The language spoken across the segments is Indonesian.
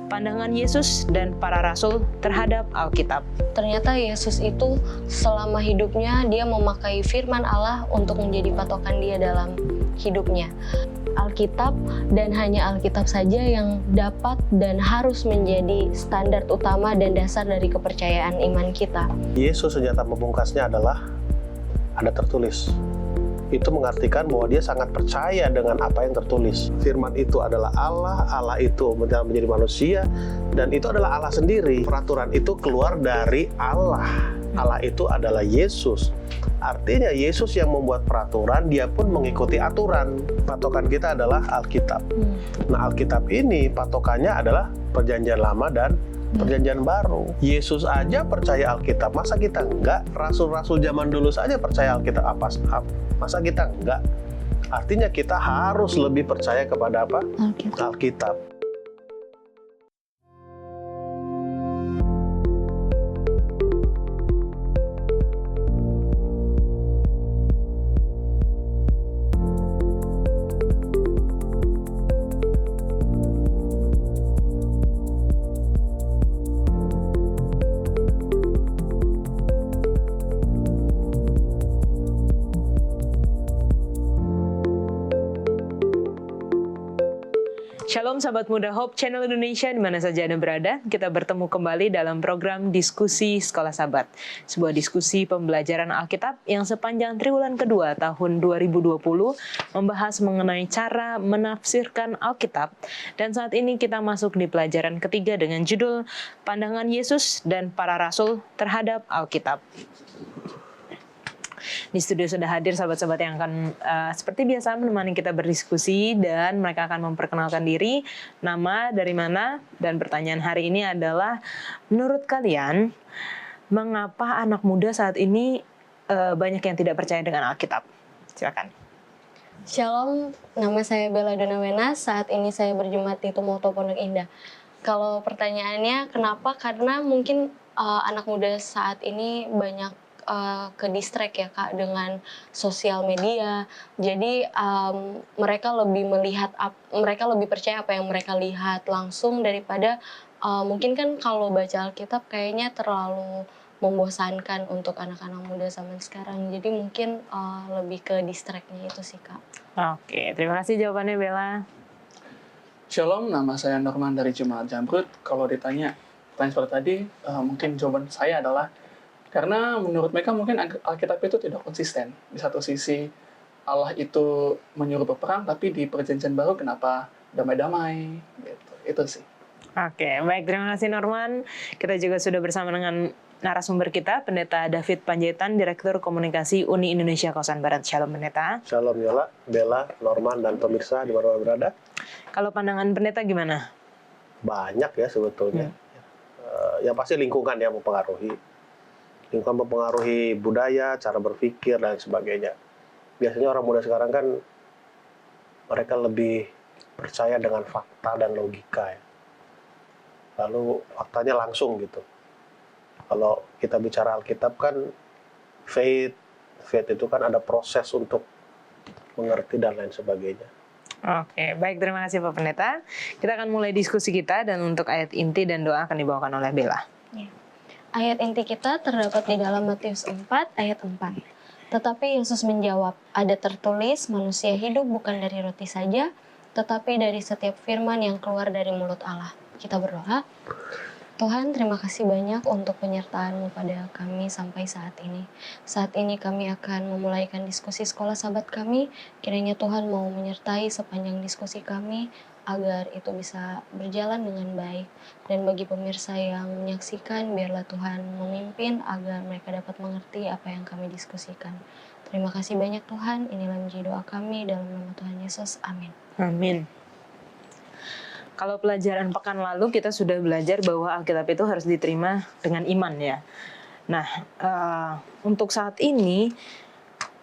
pandangan Yesus dan para rasul terhadap Alkitab. Ternyata Yesus itu selama hidupnya dia memakai firman Allah untuk menjadi patokan dia dalam hidupnya. Alkitab dan hanya Alkitab saja yang dapat dan harus menjadi standar utama dan dasar dari kepercayaan iman kita. Yesus senjata pembungkasnya adalah ada tertulis. Itu mengartikan bahwa dia sangat percaya dengan apa yang tertulis. Firman itu adalah Allah, Allah itu menjadi manusia, dan itu adalah Allah sendiri. Peraturan itu keluar dari Allah. Allah itu adalah Yesus. Artinya Yesus yang membuat peraturan, dia pun mengikuti aturan. Patokan kita adalah Alkitab. Nah, Alkitab ini patokannya adalah Perjanjian Lama dan Perjanjian Baru. Yesus aja percaya Alkitab, masa kita enggak? Rasul-rasul zaman dulu saja percaya Alkitab, masa kita enggak? Artinya kita harus lebih percaya kepada apa? Alkitab. Shalom sahabat muda Hope Channel Indonesia di mana saja Anda berada. Kita bertemu kembali dalam program Diskusi Sekolah Sabat. Sebuah diskusi pembelajaran Alkitab yang sepanjang triwulan kedua tahun 2020 membahas mengenai cara menafsirkan Alkitab. Dan saat ini kita masuk di pelajaran ketiga dengan judul Pandangan Yesus dan para Rasul terhadap Alkitab. Di studio sudah hadir sahabat-sahabat yang akan seperti biasa menemani kita berdiskusi, dan mereka akan memperkenalkan diri, nama, dari mana, dan pertanyaan hari ini adalah, menurut kalian, mengapa anak muda saat ini banyak yang tidak percaya dengan Alkitab? Silakan. Shalom, nama saya Bella Donawena, saat ini saya berjemaat di Tumoto Pondok Indah. Kalau pertanyaannya kenapa? Karena mungkin anak muda saat ini banyak ke distract ya Kak dengan sosial media. Jadi mereka lebih mereka lebih percaya apa yang mereka lihat langsung daripada mungkin kan kalau baca Alkitab kayaknya terlalu membosankan untuk anak-anak muda zaman sekarang. Jadi mungkin lebih ke distract-nya itu sih Kak. Oke, terima kasih jawabannya Bella. Shalom, nama saya Norman dari Jemaat Jamrut. Kalau ditanya pertanyaan seperti tadi, mungkin jawaban saya adalah karena menurut mereka mungkin Alkitab itu tidak konsisten. Di satu sisi Allah itu menyuruh berperang, tapi di Perjanjian Baru kenapa damai-damai? Gitu. Itu sih. Oke, baik, terima kasih Norman. Kita juga sudah bersama dengan narasumber kita, Pendeta David Panjaitan, Direktur Komunikasi Uni Indonesia Kawasan Barat. Shalom Pendeta. Shalom Yola, Bella, Norman, dan pemirsa di mana berada. Kalau pandangan Pendeta gimana? Banyak ya sebetulnya. Yang pasti lingkungan yang mempengaruhi. Lingkungan mempengaruhi budaya, cara berpikir, dan sebagainya. Biasanya orang muda sekarang kan mereka lebih percaya dengan fakta dan logika ya. Lalu faktanya langsung gitu. Kalau kita bicara Alkitab kan faith itu kan ada proses untuk mengerti dan lain sebagainya. Oke, baik, terima kasih Pak Pendeta. Kita akan mulai diskusi kita, dan untuk ayat inti dan doa akan dibawakan oleh Bella. Ya. Ayat inti kita terdapat di dalam Matius 4 ayat 4. Tetapi Yesus menjawab, ada tertulis manusia hidup bukan dari roti saja, tetapi dari setiap firman yang keluar dari mulut Allah. Kita berdoa. Tuhan, terima kasih banyak untuk penyertaan-Mu pada kami sampai saat ini. Saat ini kami akan memulaikan diskusi sekolah sahabat kami. Kiranya Tuhan mau menyertai sepanjang diskusi kami, agar itu bisa berjalan dengan baik. Dan bagi pemirsa yang menyaksikan, biarlah Tuhan memimpin agar mereka dapat mengerti apa yang kami diskusikan. Terima kasih banyak Tuhan, inilah menjadi doa kami dalam nama Tuhan Yesus. Amin. Amin. Kalau pelajaran pekan lalu kita sudah belajar bahwa Alkitab itu harus diterima dengan iman ya. Nah, untuk saat ini,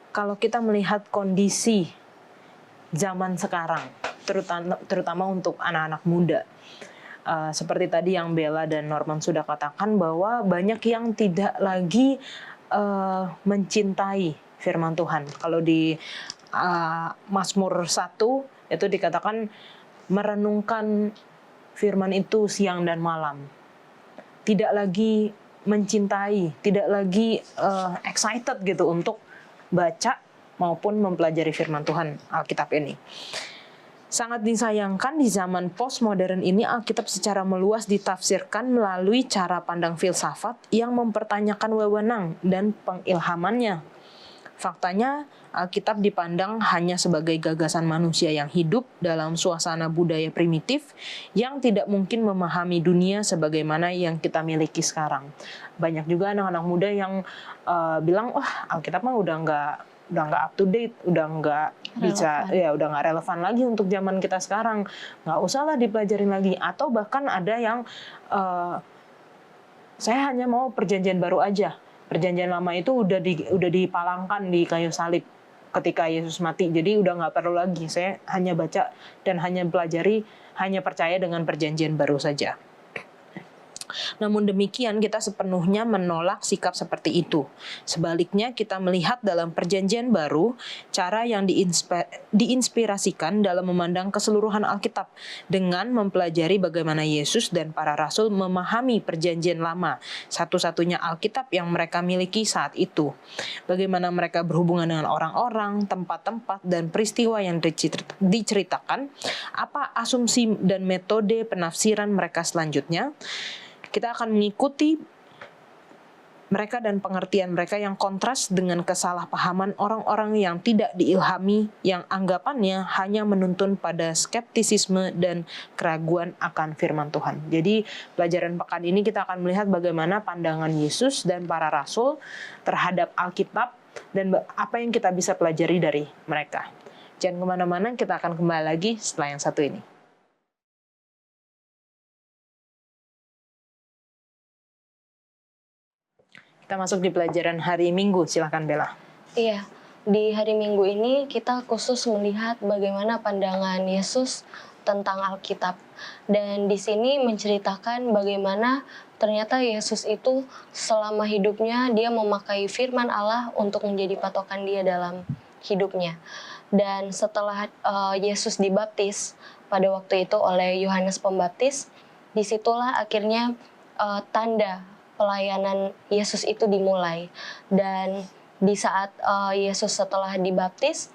kalau kita melihat kondisi zaman sekarang, terutama untuk anak-anak muda, seperti tadi yang Bella dan Norman sudah katakan, bahwa banyak yang tidak lagi mencintai firman Tuhan. Kalau di Mazmur 1 itu dikatakan merenungkan firman itu siang dan malam. Tidak lagi mencintai, tidak lagi excited gitu untuk baca maupun mempelajari firman Tuhan Alkitab ini. Sangat disayangkan di zaman postmodern ini Alkitab secara meluas ditafsirkan melalui cara pandang filsafat yang mempertanyakan wewenang dan pengilhamannya. Faktanya, Alkitab dipandang hanya sebagai gagasan manusia yang hidup dalam suasana budaya primitif yang tidak mungkin memahami dunia sebagaimana yang kita miliki sekarang. Banyak juga anak-anak muda yang bilang, wah Alkitab mah udah nggak up to date, udah nggak bisa, ya udah nggak relevan lagi untuk zaman kita sekarang, nggak usah lah dipelajarin lagi. Atau bahkan ada yang saya hanya mau perjanjian baru aja. Perjanjian lama itu udah dipalangkan di kayu salib ketika Yesus mati, jadi udah nggak perlu lagi. Saya hanya baca dan hanya pelajari, hanya percaya dengan perjanjian baru saja. Namun demikian, kita sepenuhnya menolak sikap seperti itu. Sebaliknya, kita melihat dalam perjanjian baru cara yang diinspirasikan dalam memandang keseluruhan Alkitab dengan mempelajari bagaimana Yesus dan para rasul memahami perjanjian lama, satu-satunya Alkitab yang mereka miliki saat itu. Bagaimana mereka berhubungan dengan orang-orang, tempat-tempat, dan peristiwa yang diceritakan, apa asumsi dan metode penafsiran mereka selanjutnya. Kita akan mengikuti mereka dan pengertian mereka yang kontras dengan kesalahpahaman orang-orang yang tidak diilhami, yang anggapannya hanya menuntun pada skeptisisme dan keraguan akan firman Tuhan. Jadi pelajaran pekan ini kita akan melihat bagaimana pandangan Yesus dan para rasul terhadap Alkitab dan apa yang kita bisa pelajari dari mereka. Jangan kemana-mana, kita akan kembali lagi setelah yang satu ini. Kita masuk di pelajaran hari Minggu, silakan Bella. Iya, di hari Minggu ini kita khusus melihat bagaimana pandangan Yesus tentang Alkitab. Dan di sini menceritakan bagaimana ternyata Yesus itu selama hidupnya dia memakai firman Allah untuk menjadi patokan dia dalam hidupnya. Dan setelah Yesus dibaptis pada waktu itu oleh Yohanes Pembaptis, disitulah akhirnya tanda pelayanan Yesus itu dimulai. Dan di saat Yesus setelah dibaptis,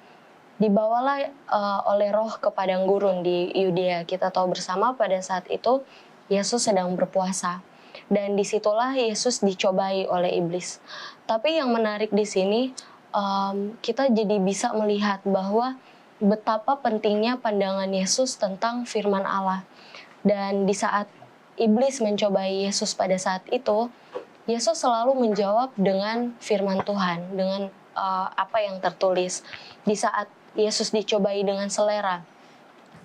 dibawalah oleh Roh ke padang gurun di Yudea. Kita tahu bersama pada saat itu Yesus sedang berpuasa. Dan disitulah Yesus dicobai oleh iblis. Tapi yang menarik di sini, kita jadi bisa melihat bahwa betapa pentingnya pandangan Yesus tentang firman Allah. Dan di saat iblis mencobai Yesus pada saat itu, Yesus selalu menjawab dengan firman Tuhan, dengan apa yang tertulis. Di saat Yesus dicobai dengan selera,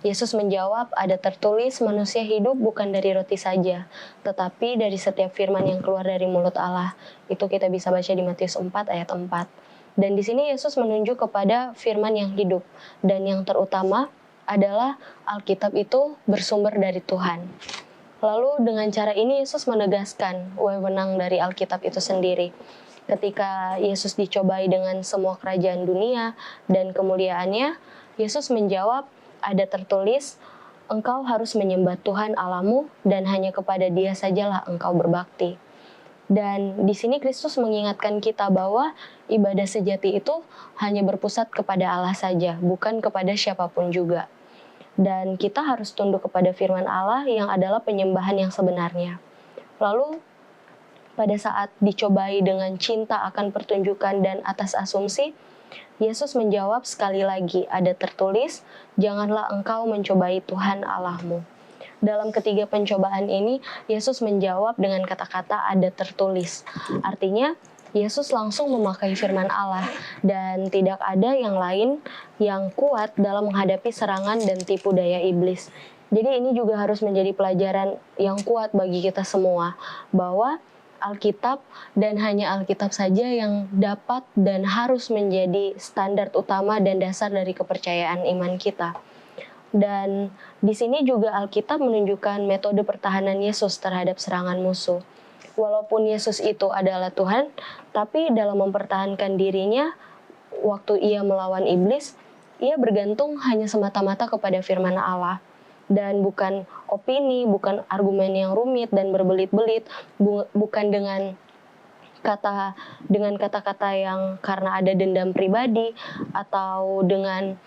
Yesus menjawab, ada tertulis, manusia hidup bukan dari roti saja, tetapi dari setiap firman yang keluar dari mulut Allah. Itu kita bisa baca di Matius 4 ayat 4. Dan di sini Yesus menunjuk kepada firman yang hidup, dan yang terutama adalah Alkitab itu bersumber dari Tuhan. Lalu dengan cara ini Yesus menegaskan wewenang dari Alkitab itu sendiri. Ketika Yesus dicobai dengan semua kerajaan dunia dan kemuliaannya, Yesus menjawab, ada tertulis, engkau harus menyembah Tuhan Allahmu dan hanya kepada Dia sajalah engkau berbakti. Dan di sini Kristus mengingatkan kita bahwa ibadah sejati itu hanya berpusat kepada Allah saja, bukan kepada siapapun juga. Dan kita harus tunduk kepada firman Allah yang adalah penyembahan yang sebenarnya. Lalu pada saat dicobai dengan cinta akan pertunjukan dan atas asumsi, Yesus menjawab sekali lagi, ada tertulis, janganlah engkau mencobai Tuhan Allahmu. Dalam ketiga pencobaan ini, Yesus menjawab dengan kata-kata ada tertulis. Artinya, Yesus langsung memakai firman Allah dan tidak ada yang lain yang kuat dalam menghadapi serangan dan tipu daya iblis. Jadi ini juga harus menjadi pelajaran yang kuat bagi kita semua, bahwa Alkitab dan hanya Alkitab saja yang dapat dan harus menjadi standar utama dan dasar dari kepercayaan iman kita. Dan di sini juga Alkitab menunjukkan metode pertahanan Yesus terhadap serangan musuh. Walaupun Yesus itu adalah Tuhan, tapi dalam mempertahankan dirinya, waktu ia melawan iblis, ia bergantung hanya semata-mata kepada firman Allah, dan bukan opini, bukan argumen yang rumit dan berbelit-belit, bukan dengan kata-kata yang karena ada dendam pribadi atau dengan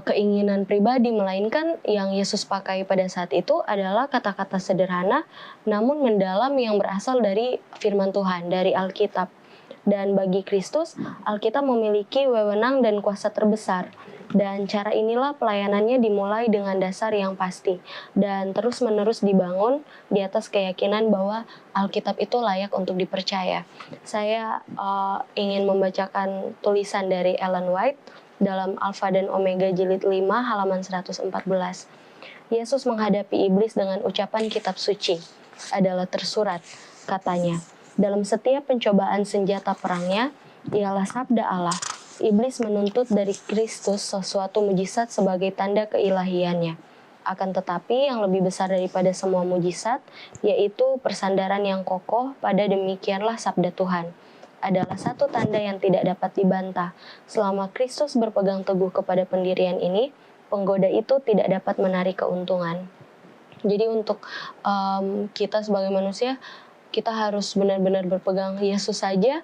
keinginan pribadi, melainkan yang Yesus pakai pada saat itu adalah kata-kata sederhana namun mendalam yang berasal dari firman Tuhan, dari Alkitab. Dan bagi Kristus, Alkitab memiliki wewenang dan kuasa terbesar. Dan cara inilah pelayanannya dimulai dengan dasar yang pasti dan terus-menerus dibangun di atas keyakinan bahwa Alkitab itu layak untuk dipercaya. Saya ingin membacakan tulisan dari Ellen White dalam Alfa dan Omega jilid 5 halaman 114. Yesus menghadapi iblis dengan ucapan kitab suci adalah tersurat, katanya. Dalam setiap pencobaan senjata perangnya, ialah sabda Allah. Iblis menuntut dari Kristus sesuatu mujizat sebagai tanda keilahiannya. Akan tetapi yang lebih besar daripada semua mujizat, yaitu persandaran yang kokoh pada demikianlah sabda Tuhan. Adalah satu tanda yang tidak dapat dibantah. Selama Kristus berpegang teguh kepada pendirian ini, penggoda itu tidak dapat menarik keuntungan. Jadi untuk kita sebagai manusia, kita harus benar-benar berpegang Yesus saja.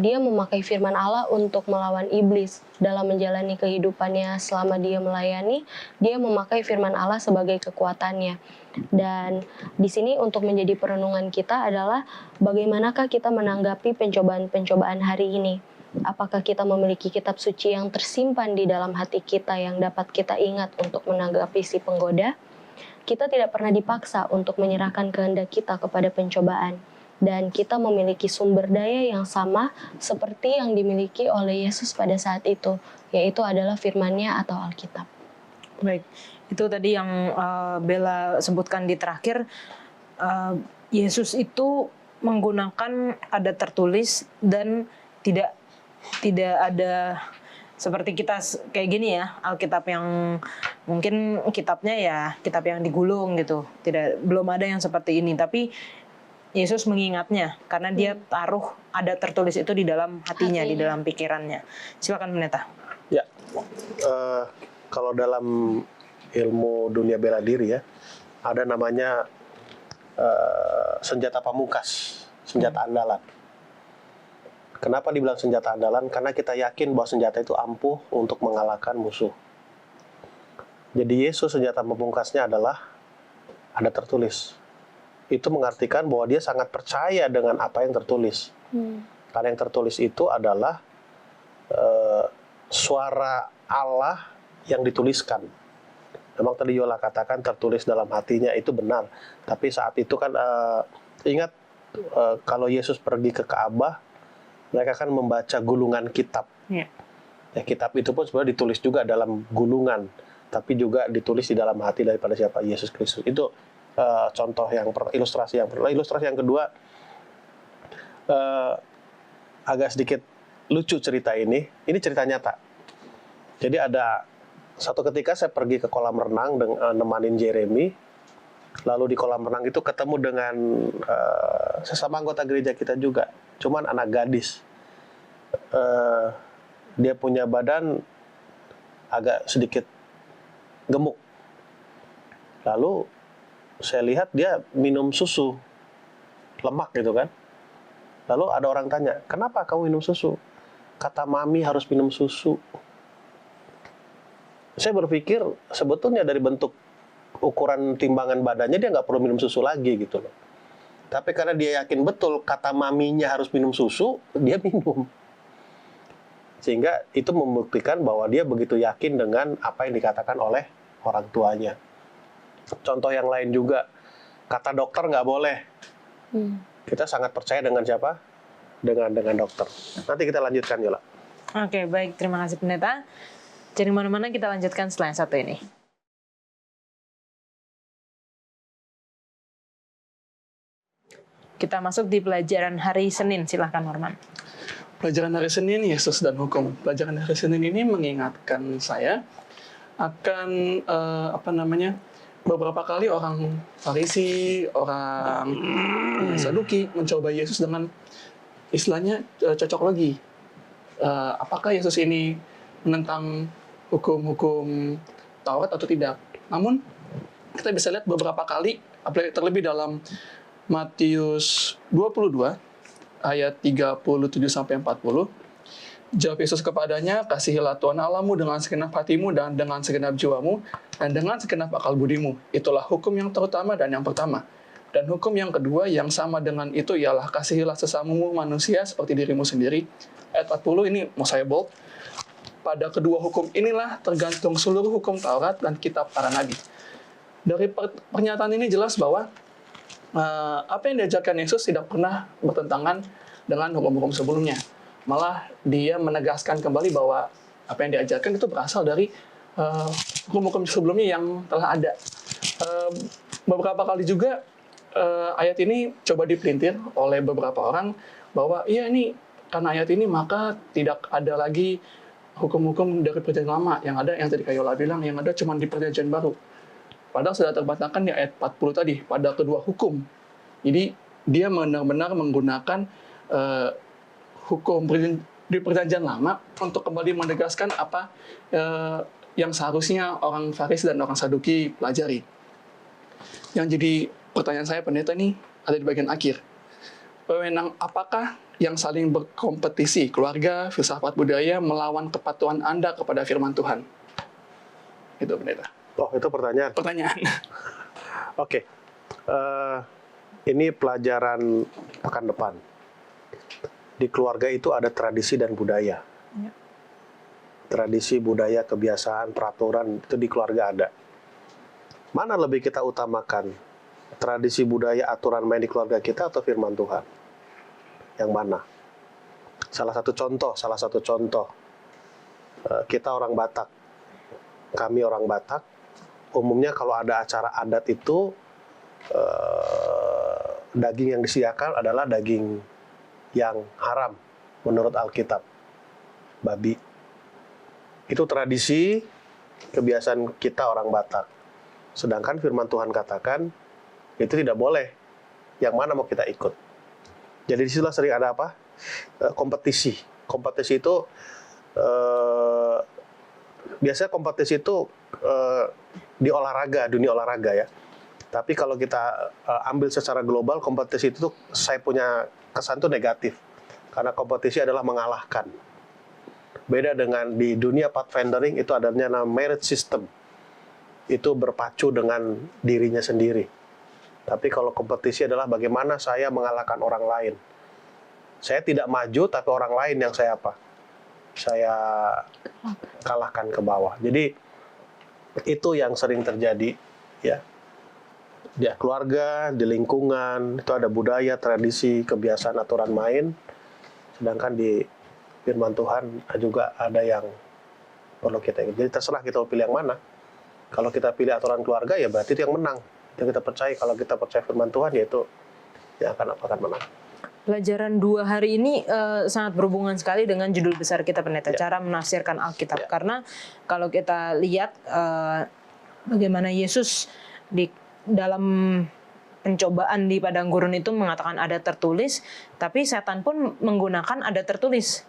Dia memakai firman Allah untuk melawan iblis dalam menjalani kehidupannya selama dia melayani. Dia memakai firman Allah sebagai kekuatannya. Dan di sini untuk menjadi perenungan kita adalah bagaimanakah kita menanggapi pencobaan-pencobaan hari ini. Apakah kita memiliki kitab suci yang tersimpan di dalam hati kita yang dapat kita ingat untuk menanggapi si penggoda? Kita tidak pernah dipaksa untuk menyerahkan kehendak kita kepada pencobaan. Dan kita memiliki sumber daya yang sama seperti yang dimiliki oleh Yesus pada saat itu, yaitu adalah firman-Nya atau Alkitab. Baik, itu tadi yang Bella sebutkan di terakhir. Yesus itu menggunakan ada tertulis dan tidak ada seperti kita kayak gini ya, Alkitab yang mungkin kitabnya ya kitab yang digulung gitu. Belum ada yang seperti ini, tapi Yesus mengingatnya karena dia taruh ada tertulis itu di dalam hatinya, di dalam pikirannya. Silakan Pendeta. Ya, kalau dalam ilmu dunia bela diri ya, ada namanya senjata pamungkas, senjata andalan. Kenapa dibilang senjata andalan? Karena kita yakin bahwa senjata itu ampuh untuk mengalahkan musuh. Jadi Yesus senjata pamungkasnya adalah ada tertulis. Itu mengartikan bahwa dia sangat percaya dengan apa yang tertulis. Karena yang tertulis itu adalah suara Allah yang dituliskan. Memang tadi Yola katakan tertulis dalam hatinya, itu benar. Tapi saat itu kan ingat kalau Yesus pergi ke Ka'bah, mereka kan membaca gulungan kitab. Ya, kitab itu pun sebenarnya ditulis juga dalam gulungan, tapi juga ditulis di dalam hati daripada siapa? Yesus Kristus. Itu contoh yang ilustrasi yang pertama. Ilustrasi yang kedua, agak sedikit lucu cerita ini. Ini cerita nyata. Jadi ada satu ketika saya pergi ke kolam renang dengan nemanin Jeremy. Lalu di kolam renang itu ketemu dengan sesama anggota gereja kita juga. Cuman anak gadis. Dia punya badan agak sedikit gemuk. Lalu saya lihat dia minum susu. Lemak gitu kan. Lalu ada orang tanya, kenapa kamu minum susu? Kata mami harus minum susu. Saya berpikir sebetulnya dari bentuk ukuran timbangan badannya dia nggak perlu minum susu lagi gitu loh. Tapi karena dia yakin betul kata maminya harus minum susu, dia minum. Sehingga itu membuktikan bahwa dia begitu yakin dengan apa yang dikatakan oleh orang tuanya. Contoh yang lain juga, kata dokter nggak boleh. Kita sangat percaya dengan siapa? Dengan dokter. Nanti kita lanjutkan, Yola. Oke, baik. Terima kasih Pendeta. Jadi mana-mana kita lanjutkan setelah yang satu ini. Kita masuk di pelajaran hari Senin. Silahkan, Norman. Pelajaran hari Senin, Yesus dan Hukum. Pelajaran hari Senin ini mengingatkan saya akan beberapa kali orang Farisi, orang Saduki mencoba Yesus dengan istilahnya cocok logi. Apakah Yesus ini menentang hukum-hukum Taurat atau tidak? Namun kita bisa lihat beberapa kali, terlebih dalam Matius 22, ayat 37-40. Jawab Yesus kepadanya, kasihilah Tuhan Allahmu dengan segenap hatimu dan dengan segenap jiwamu dan dengan segenap akal budimu. Itulah hukum yang terutama dan yang pertama. Dan hukum yang kedua yang sama dengan itu ialah kasihilah sesamamu manusia seperti dirimu sendiri. Ayat 40 ini mau saya bold. Pada kedua hukum inilah tergantung seluruh hukum Taurat dan kitab para nabi. Dari pernyataan ini jelas bahwa apa yang diajarkan Yesus tidak pernah bertentangan dengan hukum-hukum sebelumnya. Malah dia menegaskan kembali bahwa apa yang diajarkan itu berasal dari hukum-hukum sebelumnya yang telah ada. Beberapa kali juga ayat ini coba dipelintir oleh beberapa orang bahwa iya ini karena ayat ini maka tidak ada lagi hukum-hukum dari perjanjian lama. Yang ada yang tadi Kak Yola bilang yang ada cuma di perjanjian baru. Padahal sudah terbantahkan di ayat 40 tadi pada kedua hukum. Jadi dia benar-benar menggunakan hukum di perjanjian lama untuk kembali menegaskan apa yang seharusnya orang Farisi dan orang Saduki pelajari. Yang jadi pertanyaan saya pendeta ini ada di bagian akhir. Wewenang apakah yang saling berkompetisi, keluarga, filsafat budaya, melawan kepatuhan Anda kepada firman Tuhan? Itu pendeta. Oh, itu pertanyaan. Pertanyaan. Oke. Ini pelajaran pekan depan. Di keluarga itu ada tradisi dan budaya. Ya. Tradisi, budaya, kebiasaan, peraturan itu di keluarga ada. Mana lebih kita utamakan? Tradisi, budaya, aturan main di keluarga kita atau firman Tuhan? Yang mana? Salah satu contoh. Kita orang Batak. Kami orang Batak. Umumnya kalau ada acara adat itu, daging yang disediakan adalah daging yang haram menurut Alkitab, babi. Itu tradisi, kebiasaan kita orang Batak. Sedangkan firman Tuhan katakan, itu tidak boleh. Yang mana mau kita ikut? Jadi disitulah sering ada apa? Kompetisi. Kompetisi itu, biasanya kompetisi itu di olahraga, dunia olahraga ya. Tapi kalau kita ambil secara global, kompetisi itu saya punya kesan itu negatif. Karena kompetisi adalah mengalahkan. Beda dengan di dunia pathfindering, itu adanya nama merit system. Itu berpacu dengan dirinya sendiri. Tapi kalau kompetisi adalah bagaimana saya mengalahkan orang lain. Saya tidak maju, tapi orang lain yang saya apa? Saya kalahkan ke bawah. Jadi, itu yang sering terjadi ya. Di keluarga, di lingkungan, itu ada budaya, tradisi, kebiasaan, aturan main. Sedangkan di firman Tuhan juga ada yang perlu kita ingat. Jadi terserah kita mau pilih yang mana. Kalau kita pilih aturan keluarga, ya berarti itu yang menang. Yang kita percaya. Kalau kita percaya firman Tuhan, ya itu yang akan menang. Pelajaran 2 hari ini sangat berhubungan sekali dengan judul besar kita pendeta, cara menafsirkan Alkitab. Karena kalau kita lihat bagaimana Yesus dalam pencobaan di padang gurun itu mengatakan ada tertulis, tapi setan pun menggunakan ada tertulis.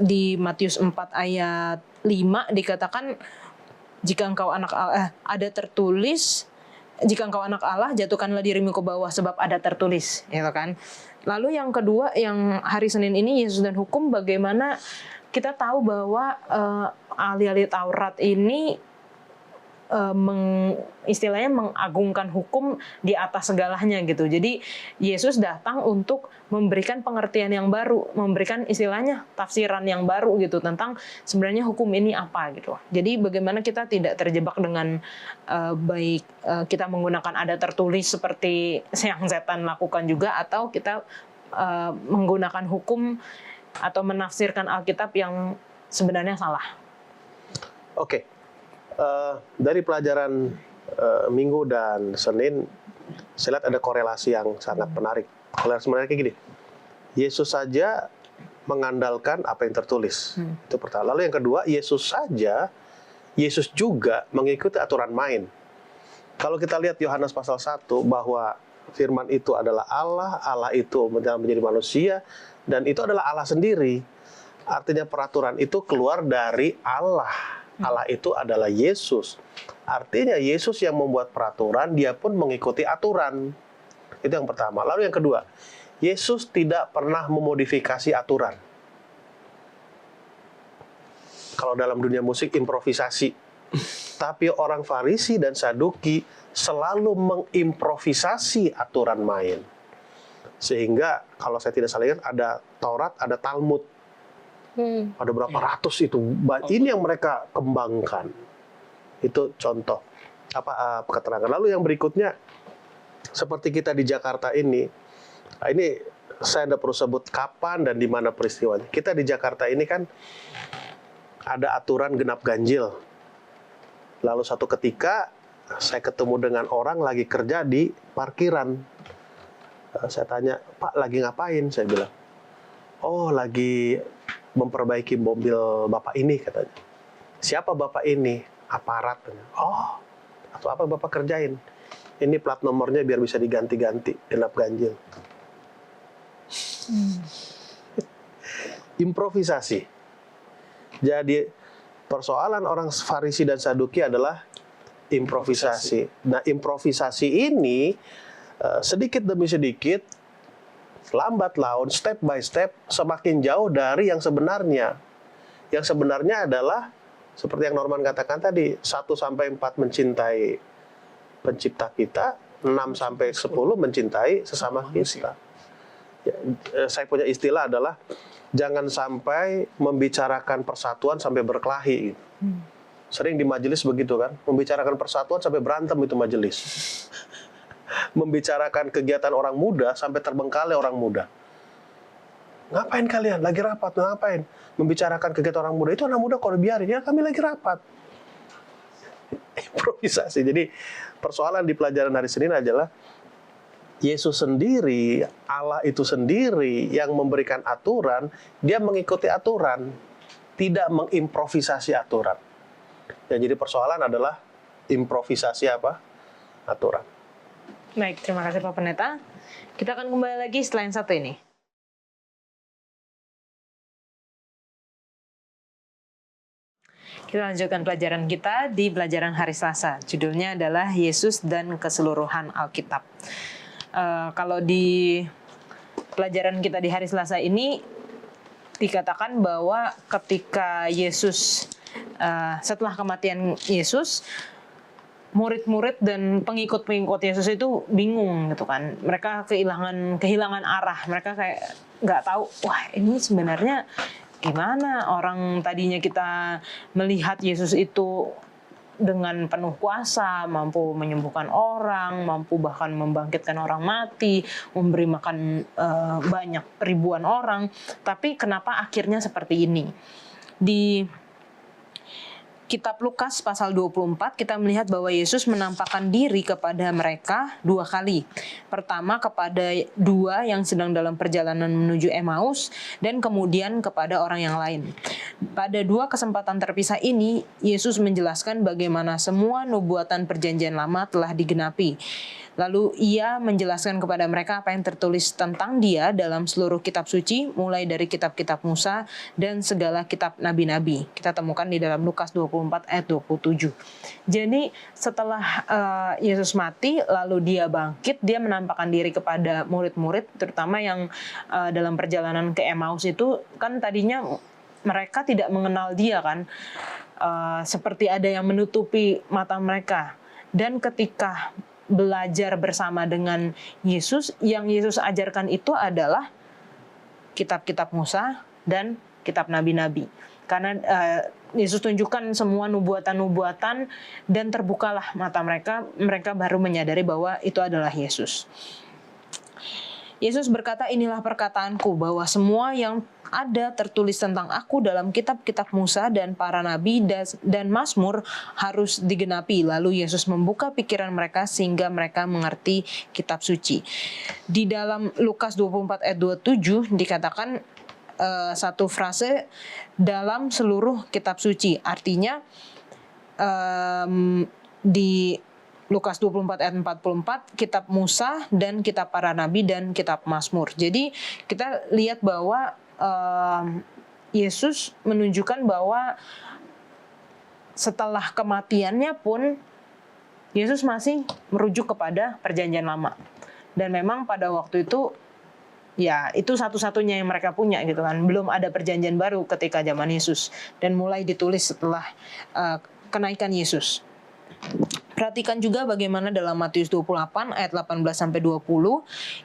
Di Matius 4 ayat 5 dikatakan, jika engkau anak Allah, ada tertulis, jika engkau anak Allah, jatuhkanlah dirimu ke bawah sebab ada tertulis, gitu kan. Lalu yang kedua, yang hari Senin ini Yesus dan hukum, bagaimana kita tahu bahwa ahli-ahli Taurat ini istilahnya mengagungkan hukum di atas segalanya gitu. Jadi Yesus datang untuk memberikan pengertian yang baru, memberikan istilahnya tafsiran yang baru gitu tentang sebenarnya hukum ini apa gitu. Jadi bagaimana kita tidak terjebak dengan baik kita menggunakan ada tertulis seperti yang setan lakukan juga, atau kita menggunakan hukum atau menafsirkan Alkitab yang sebenarnya salah. Oke. Dari pelajaran Minggu dan Senin, saya lihat ada korelasi yang sangat menarik. Korelasi menariknya gini, Yesus saja mengandalkan apa yang tertulis. Itu pertama. Lalu yang kedua, Yesus juga mengikuti aturan main. Kalau kita lihat Yohanes pasal 1, bahwa firman itu adalah Allah, Allah itu menjadi manusia, dan itu adalah Allah sendiri. Artinya peraturan itu keluar dari Allah. Allah itu adalah Yesus. Artinya Yesus yang membuat peraturan, dia pun mengikuti aturan. Itu yang pertama. Lalu yang kedua, Yesus tidak pernah memodifikasi aturan. Kalau dalam dunia musik improvisasi. Tapi orang Farisi dan Saduki selalu mengimprovisasi aturan main. Sehingga kalau saya tidak salah ingat ada Taurat, ada Talmud. Ada berapa ratus itu. Ini yang mereka kembangkan. Itu contoh keterangan. Lalu yang berikutnya, seperti kita di Jakarta ini saya tidak perlu sebut kapan dan di mana peristiwanya. Kita di Jakarta ini kan ada aturan genap ganjil. Lalu satu ketika saya ketemu dengan orang lagi kerja di parkiran. Saya tanya, Pak lagi ngapain? Saya bilang, oh lagi memperbaiki mobil Bapak ini katanya. Siapa Bapak ini? Aparat. Oh, atau apa Bapak kerjain? Ini plat nomornya biar bisa diganti-ganti, genap ganjil. Improvisasi. Jadi persoalan orang Farisi dan Saduki adalah improvisasi. Nah, improvisasi ini sedikit demi sedikit, lambat laun, step by step, semakin jauh dari yang sebenarnya. Yang sebenarnya adalah seperti yang Norman katakan tadi, 1-4 mencintai pencipta kita, 6-10 mencintai sesama kita. Ya, saya punya istilah adalah jangan sampai membicarakan persatuan sampai berkelahi. Sering di majelis begitu kan, membicarakan persatuan sampai berantem itu majelis. Membicarakan kegiatan orang muda sampai terbengkalai orang muda. Ngapain kalian? Lagi rapat, ngapain? Membicarakan kegiatan orang muda. Itu anak muda kalau biarin, ya kami lagi rapat. Improvisasi. Jadi persoalan di pelajaran hari Senin adalah Yesus sendiri, Allah itu sendiri yang memberikan aturan, dia mengikuti aturan, tidak mengimprovisasi aturan. Dan jadi persoalan adalah improvisasi apa? Aturan. Baik, terima kasih Pak Pendeta. Kita akan kembali lagi setelah yang satu ini. Kita lanjutkan pelajaran kita di pelajaran hari Selasa. Judulnya adalah Yesus dan Keseluruhan Alkitab. Kalau di pelajaran kita di hari Selasa ini dikatakan bahwa ketika Yesus setelah kematian Yesus, murid-murid dan pengikut-pengikut Yesus itu bingung gitu kan. Mereka kehilangan arah. Mereka kayak nggak tahu, wah ini sebenarnya gimana, orang tadinya kita melihat Yesus itu dengan penuh kuasa, mampu menyembuhkan orang, mampu bahkan membangkitkan orang mati, memberi makan banyak ribuan orang. Tapi kenapa akhirnya seperti ini? Di Kitab Lukas pasal 24 kita melihat bahwa Yesus menampakkan diri kepada mereka 2 kali. Pertama kepada 2 yang sedang dalam perjalanan menuju Emmaus, dan kemudian kepada orang yang lain. Pada 2 kesempatan terpisah ini, Yesus menjelaskan bagaimana semua nubuatan perjanjian lama telah digenapi. Lalu ia menjelaskan kepada mereka apa yang tertulis tentang dia dalam seluruh kitab suci, mulai dari kitab-kitab Musa dan segala kitab nabi-nabi. Kita temukan di dalam Lukas 24 ayat 27. Jadi setelah Yesus mati, lalu dia bangkit, dia menampakkan diri kepada murid-murid, terutama yang dalam perjalanan ke Emmaus itu, kan tadinya mereka tidak mengenal dia kan, seperti ada yang menutupi mata mereka. Dan ketika belajar bersama dengan Yesus, yang Yesus ajarkan itu adalah kitab-kitab Musa dan kitab nabi-nabi. Karena Yesus tunjukkan semua nubuatan-nubuatan dan terbukalah mata mereka, mereka baru menyadari bahwa itu adalah Yesus. Yesus berkata, inilah perkataanku, bahwa semua yang ada tertulis tentang aku dalam kitab-kitab Musa dan para nabi dan Mazmur harus digenapi. Lalu Yesus membuka pikiran mereka sehingga mereka mengerti kitab suci. Di dalam Lukas 24 ayat 27 dikatakan satu frase, dalam seluruh kitab suci. Artinya di Lukas 24 ayat 44, kitab Musa dan kitab para nabi dan kitab Mazmur. Jadi kita lihat bahwa Yesus menunjukkan bahwa setelah kematiannya pun Yesus masih merujuk kepada perjanjian lama. Dan memang pada waktu itu, ya itu satu-satunya yang mereka punya gitu kan. Belum ada perjanjian baru ketika zaman Yesus. Dan mulai ditulis setelah kenaikan Yesus. Perhatikan juga bagaimana dalam Matius 28 ayat 18-20,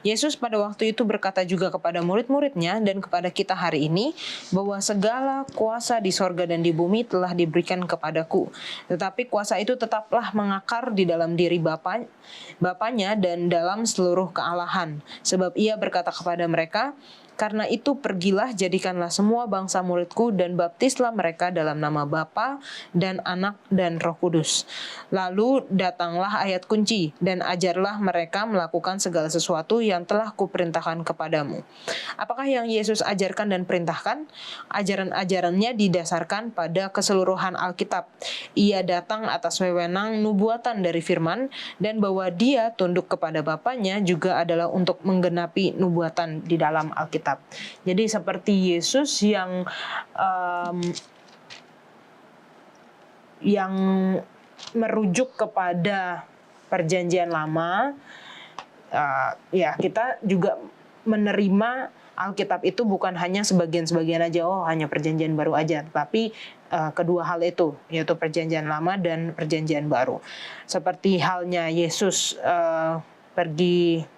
Yesus pada waktu itu berkata juga kepada murid-muridnya dan kepada kita hari ini, bahwa segala kuasa di sorga dan di bumi telah diberikan kepadaku. Tetapi kuasa itu tetaplah mengakar di dalam diri Bapanya dan dalam seluruh kealahan. Sebab ia berkata kepada mereka, karena itu pergilah, jadikanlah semua bangsa muridku dan baptislah mereka dalam nama Bapa dan Anak dan Roh Kudus. Lalu datanglah ayat kunci, dan ajarlah mereka melakukan segala sesuatu yang telah kuperintahkan kepadamu. Apakah yang Yesus ajarkan dan perintahkan? Ajaran-ajarannya didasarkan pada keseluruhan Alkitab. Ia datang atas wewenang nubuatan dari firman, dan bahwa dia tunduk kepada Bapanya juga adalah untuk menggenapi nubuatan di dalam Alkitab. Jadi seperti Yesus yang merujuk kepada perjanjian lama, ya kita juga menerima Alkitab itu bukan hanya sebagian-sebagian aja, hanya perjanjian baru aja, tapi kedua hal itu, yaitu perjanjian lama dan perjanjian baru. Seperti halnya Yesus pergi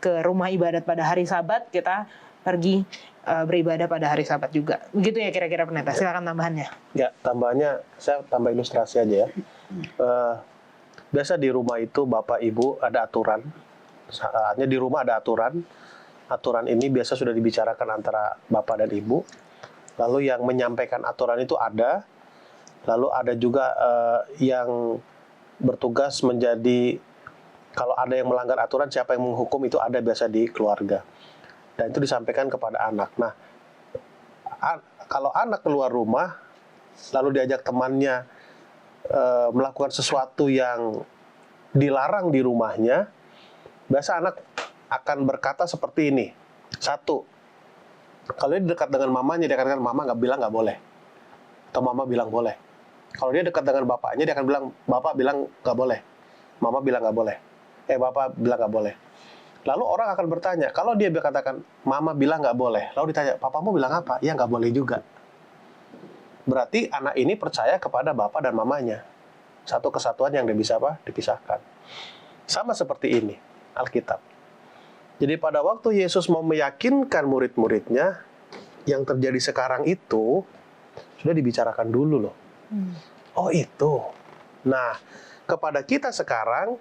ke rumah ibadat pada hari Sabat, kita pergi beribadah pada hari Sabat juga. Begitu ya kira-kira pendeta. Silakan tambahannya. Ya, tambahannya saya tambah ilustrasi aja ya. Biasa di rumah itu Bapak Ibu ada aturan. Saatnya di rumah ada aturan. Aturan ini biasa sudah dibicarakan antara Bapak dan Ibu. Lalu yang menyampaikan aturan itu ada. Lalu ada juga yang bertugas menjadi, kalau ada yang melanggar aturan, siapa yang menghukum itu ada biasa di keluarga. Dan itu disampaikan kepada anak. Nah, kalau anak keluar rumah, lalu diajak temannya melakukan sesuatu yang dilarang di rumahnya, biasa anak akan berkata seperti ini. Satu, kalau dia dekat dengan mamanya, dia akan katakan, mama bilang nggak boleh. Atau mama bilang boleh. Kalau dia dekat dengan bapaknya, dia akan bilang, bapak bilang nggak boleh. Mama bilang nggak boleh. Bapak bilang nggak boleh. Lalu orang akan bertanya, kalau dia katakan, mama bilang nggak boleh, lalu ditanya, papamu bilang apa? Ya nggak boleh juga. Berarti anak ini percaya kepada bapak dan mamanya. Satu kesatuan yang bisa dipisahkan. Sama seperti ini, Alkitab. Jadi pada waktu Yesus mau meyakinkan murid-muridnya, yang terjadi sekarang itu, sudah dibicarakan dulu loh. Oh itu. Nah, kepada kita sekarang,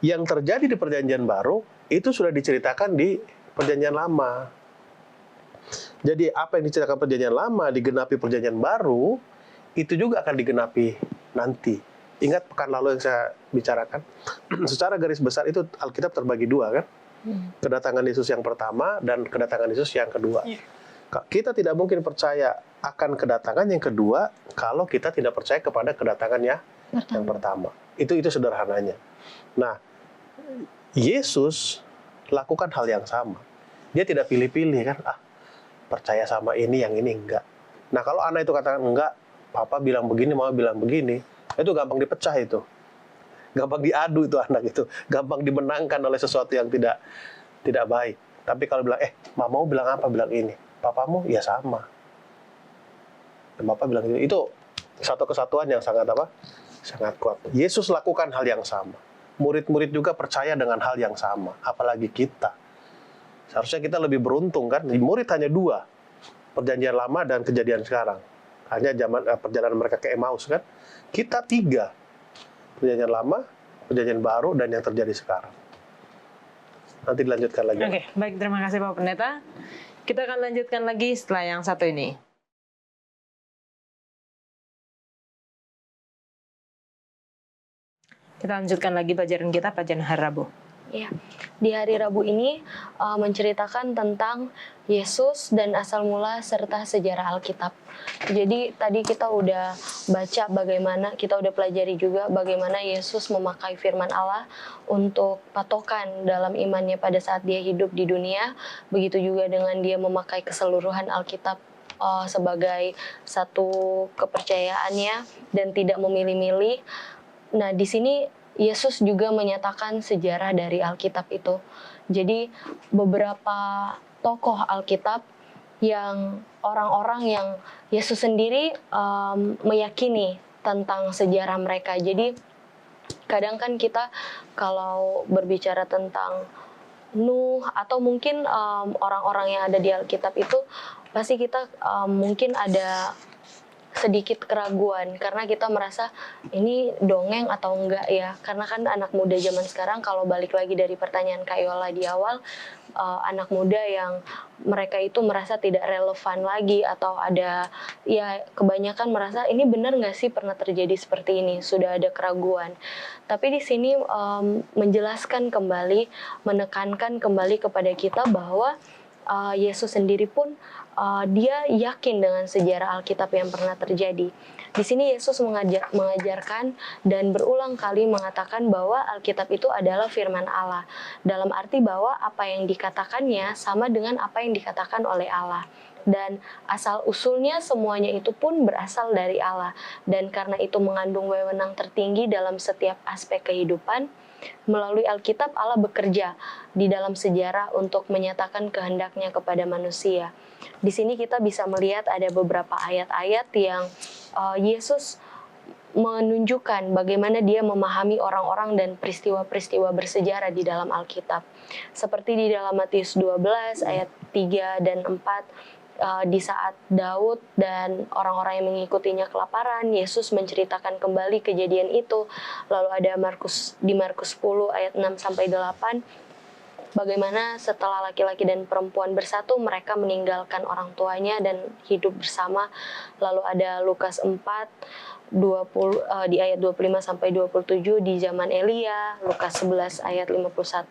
yang terjadi di perjanjian baru, itu sudah diceritakan di perjanjian lama. Jadi apa yang diceritakan perjanjian lama digenapi perjanjian baru, itu juga akan digenapi nanti. Ingat pekan lalu yang saya bicarakan, secara garis besar itu Alkitab terbagi dua kan? Kedatangan Yesus yang pertama dan kedatangan Yesus yang kedua. Kita tidak mungkin percaya akan kedatangan yang kedua kalau kita tidak percaya kepada kedatangan yang pertama. Itu sederhananya. Nah, Yesus lakukan hal yang sama. Dia tidak pilih-pilih kan, percaya sama ini, yang ini enggak. Nah, kalau anak itu katakan enggak, papa bilang begini, mama bilang begini, itu gampang dipecah itu. Gampang diadu itu anak itu. Gampang dimenangkan oleh sesuatu yang tidak baik. Tapi kalau bilang, mamamu bilang apa? Bilang ini. Papamu, ya sama. Dan bapak bilang itu satu kesatuan yang sangat sangat kuat. Yesus lakukan hal yang sama. Murid-murid juga percaya dengan hal yang sama, apalagi kita. Seharusnya kita lebih beruntung kan, murid hanya 2, perjanjian lama dan kejadian sekarang. Hanya zaman perjalanan mereka ke Emmaus kan. Kita 3, perjanjian lama, perjanjian baru, dan yang terjadi sekarang. Nanti dilanjutkan lagi. Oke, baik, terima kasih Pak Pendeta. Kita akan lanjutkan lagi setelah yang satu ini. Kita lanjutkan lagi pelajaran kita, pelajaran hari Rabu. Ya, di hari Rabu ini menceritakan tentang Yesus dan asal mula serta sejarah Alkitab. Jadi tadi kita udah baca bagaimana, kita udah pelajari juga bagaimana Yesus memakai firman Allah untuk patokan dalam imannya pada saat dia hidup di dunia. Begitu juga dengan dia memakai keseluruhan Alkitab sebagai satu kepercayaannya dan tidak memilih-milih. Nah, di sini Yesus juga menyatakan sejarah dari Alkitab itu. Jadi beberapa tokoh Alkitab yang orang-orang yang Yesus sendiri meyakini tentang sejarah mereka. Jadi kadang kan kita kalau berbicara tentang Nuh atau mungkin orang-orang yang ada di Alkitab itu pasti kita mungkin ada sedikit keraguan karena kita merasa ini dongeng atau enggak ya, karena kan anak muda zaman sekarang, kalau balik lagi dari pertanyaan Kak Yola di awal, anak muda yang mereka itu merasa tidak relevan lagi atau ada ya kebanyakan merasa ini benar nggak sih pernah terjadi seperti ini, sudah ada keraguan. Tapi di sini menjelaskan kembali, menekankan kembali kepada kita bahwa Yesus sendiri pun dia yakin dengan sejarah Alkitab yang pernah terjadi. Di sini Yesus mengajarkan dan berulang kali mengatakan bahwa Alkitab itu adalah firman Allah. Dalam arti bahwa apa yang dikatakannya sama dengan apa yang dikatakan oleh Allah. Dan asal-usulnya semuanya itu pun berasal dari Allah. Dan karena itu mengandung wewenang tertinggi dalam setiap aspek kehidupan. Melalui Alkitab Allah bekerja di dalam sejarah untuk menyatakan kehendaknya kepada manusia. Di sini kita bisa melihat ada beberapa ayat-ayat yang Yesus menunjukkan bagaimana dia memahami orang-orang dan peristiwa-peristiwa bersejarah di dalam Alkitab. Seperti di dalam Matius 12 ayat 3 dan 4, di saat Daud dan orang-orang yang mengikutinya kelaparan, Yesus menceritakan kembali kejadian itu. Lalu ada di Markus 10 ayat 6 sampai 8, bagaimana setelah laki-laki dan perempuan bersatu, mereka meninggalkan orang tuanya dan hidup bersama. Lalu ada Lukas 4 di ayat 25 sampai 27 di zaman Elia, Lukas 11 ayat 51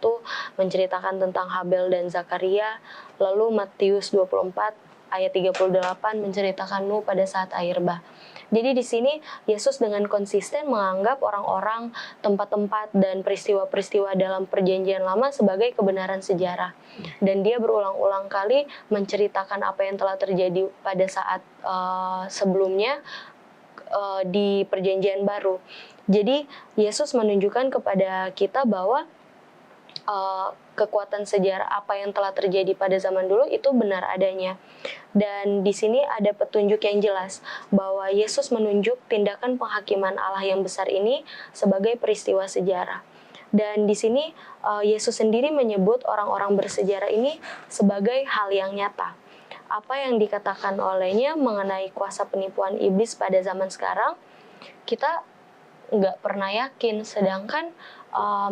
menceritakan tentang Habel dan Zakaria. Lalu Matius 24 ayat 38 menceritakan Nuh pada saat air bah. Jadi di sini Yesus dengan konsisten menganggap orang-orang, tempat-tempat dan peristiwa-peristiwa dalam perjanjian lama sebagai kebenaran sejarah. Dan dia berulang-ulang kali menceritakan apa yang telah terjadi pada saat sebelumnya di perjanjian baru. Jadi Yesus menunjukkan kepada kita bahwa kekuatan sejarah apa yang telah terjadi pada zaman dulu itu benar adanya. Dan di sini ada petunjuk yang jelas bahwa Yesus menunjuk tindakan penghakiman Allah yang besar ini sebagai peristiwa sejarah. Dan di sini Yesus sendiri menyebut orang-orang bersejarah ini sebagai hal yang nyata. Apa yang dikatakan olehnya mengenai kuasa penipuan iblis pada zaman sekarang, kita nggak pernah yakin, sedangkan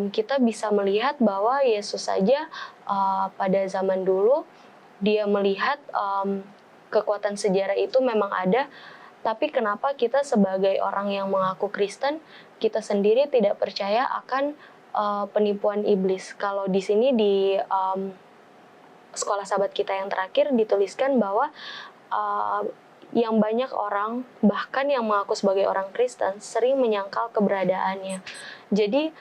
kita bisa melihat bahwa Yesus saja pada zaman dulu dia melihat kekuatan sejarah itu memang ada, tapi kenapa kita sebagai orang yang mengaku Kristen, kita sendiri tidak percaya akan penipuan iblis. Kalau di sini di sekolah sahabat kita yang terakhir dituliskan bahwa yang banyak orang, bahkan yang mengaku sebagai orang Kristen, sering menyangkal keberadaannya. Jadi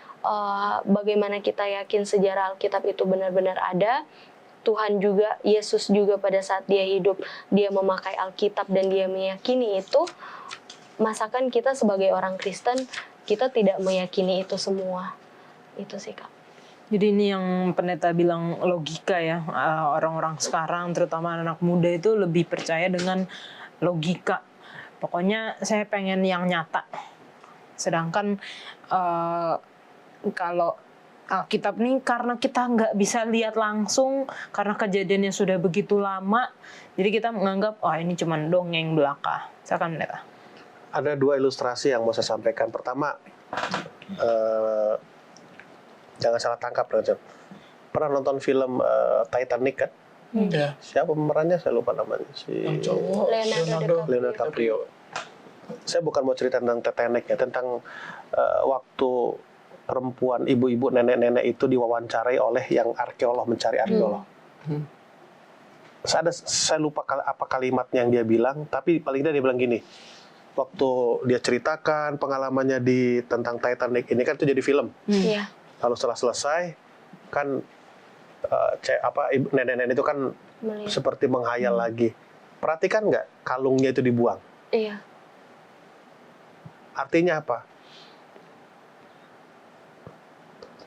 bagaimana kita yakin sejarah Alkitab itu benar-benar ada, Tuhan juga, Yesus juga pada saat dia hidup, dia memakai Alkitab dan dia meyakini itu, masakan kita sebagai orang Kristen, kita tidak meyakini itu semua. Itu sih, Kak. Jadi ini yang pendeta bilang logika ya, orang-orang sekarang terutama anak muda itu lebih percaya dengan logika. Pokoknya saya pengen yang nyata. Sedangkan kalau Alkitab nih karena kita nggak bisa lihat langsung, karena kejadiannya sudah begitu lama, jadi kita menganggap, ini cuma dongeng belaka. Silakan pendeta. Ada dua ilustrasi yang mau saya sampaikan. Pertama, jangan salah tangkap, pernah nonton film Titanic kan? Ya. Siapa pemerannya? Saya lupa namanya. Yang cowok, Leonardo DiCaprio. Saya bukan mau cerita tentang Titanic ya, tentang waktu perempuan, ibu-ibu, nenek-nenek itu diwawancarai oleh yang arkeolog, mencari arkeolog. Saya lupa apa kalimatnya yang dia bilang, tapi paling tidak dia bilang gini, waktu dia ceritakan pengalamannya tentang Titanic ini kan itu jadi film. Iya. Lalu setelah selesai kan nenek-nenek itu kan seperti menghayal lagi. Perhatikan nggak kalungnya itu dibuang? Iya. Artinya apa?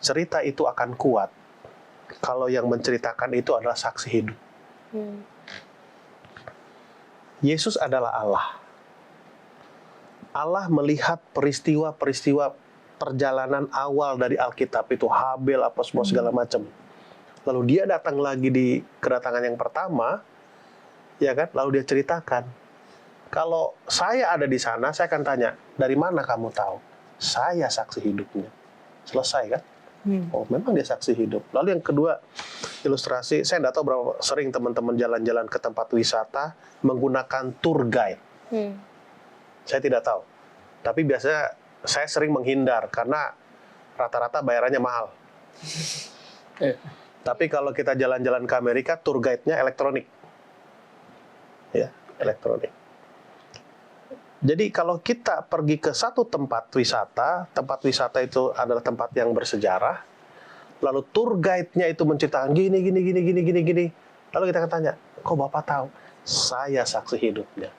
cerita itu akan kuat kalau yang menceritakan itu adalah saksi hidup. Yesus adalah Allah. Allah melihat peristiwa-peristiwa perjalanan awal dari Alkitab itu, Habel, apa semua segala macam. Lalu dia datang lagi di kedatangan yang pertama, ya kan? Lalu dia ceritakan. Kalau saya ada di sana, saya akan tanya, dari mana kamu tahu? Saya saksi hidupnya. Selesai kan? Oh, memang dia saksi hidup. Lalu yang kedua, ilustrasi, saya tidak tahu berapa sering teman-teman jalan-jalan ke tempat wisata menggunakan tour guide. Saya tidak tahu. Tapi biasanya saya sering menghindar karena rata-rata bayarannya mahal. Tapi kalau kita jalan-jalan ke Amerika, tour guide-nya elektronik. Ya, elektronik. Jadi kalau kita pergi ke satu tempat wisata itu adalah tempat yang bersejarah, lalu tour guide-nya itu menceritakan gini. Lalu kita akan tanya, kok Bapak tahu? Saya saksi hidupnya.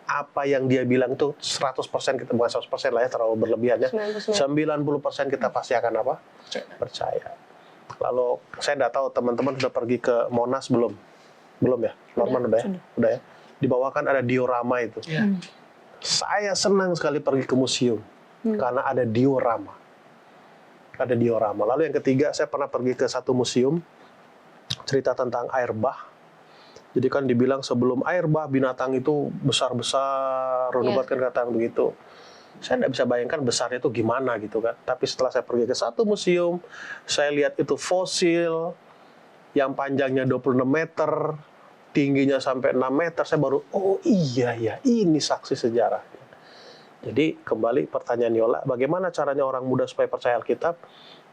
Apa yang dia bilang itu 100% kita, bukan 100% lah ya, terlalu berlebihan ya. 90% kita pasti akan apa? Percaya. Lalu saya tidak tahu teman-teman sudah pergi ke Monas belum? Belum ya? Norman udah ya? Udah ya? Di bawah kan ada diorama itu. Saya senang sekali pergi ke museum karena ada diorama. Ada diorama. Lalu yang ketiga, saya pernah pergi ke satu museum cerita tentang air bah. Jadi kan dibilang sebelum air bah binatang itu besar-besar, runubat kan katakan begitu. Saya tidak bisa bayangkan besarnya itu gimana gitu kan. Tapi setelah saya pergi ke satu museum, saya lihat itu fosil yang panjangnya 26 meter, tingginya sampai 6 meter, saya baru, oh iya ya, ini saksi sejarah. Jadi kembali pertanyaan Yola, bagaimana caranya orang muda supaya percaya Alkitab?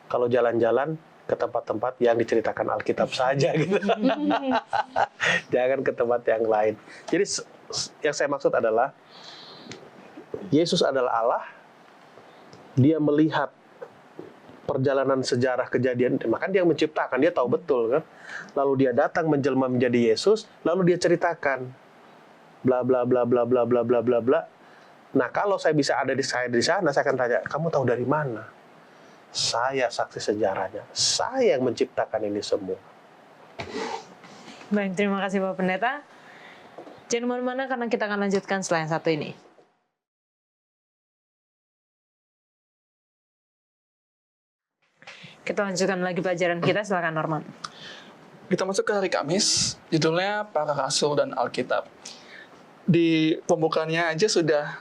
Kalau jalan-jalan ke tempat-tempat yang diceritakan Alkitab saja gitu. Jangan ke tempat yang lain. Jadi yang saya maksud adalah Yesus adalah Allah. Dia melihat perjalanan sejarah kejadian, maka dia menciptakan, dia tahu betul kan. Lalu dia datang menjelma menjadi Yesus, lalu dia ceritakan bla bla bla bla bla bla bla bla bla. Nah, kalau saya bisa ada di sana, saya akan tanya, kamu tahu dari mana? Saya saksi sejarahnya. Saya yang menciptakan ini semua. Baik, terima kasih Bapak Pendeta. Jangan kemana-mana karena kita akan lanjutkan setelah yang satu ini. Kita lanjutkan lagi pelajaran kita, silakan Norman. Kita masuk ke hari Kamis, judulnya Para Rasul dan Alkitab. Di pembukaannya aja sudah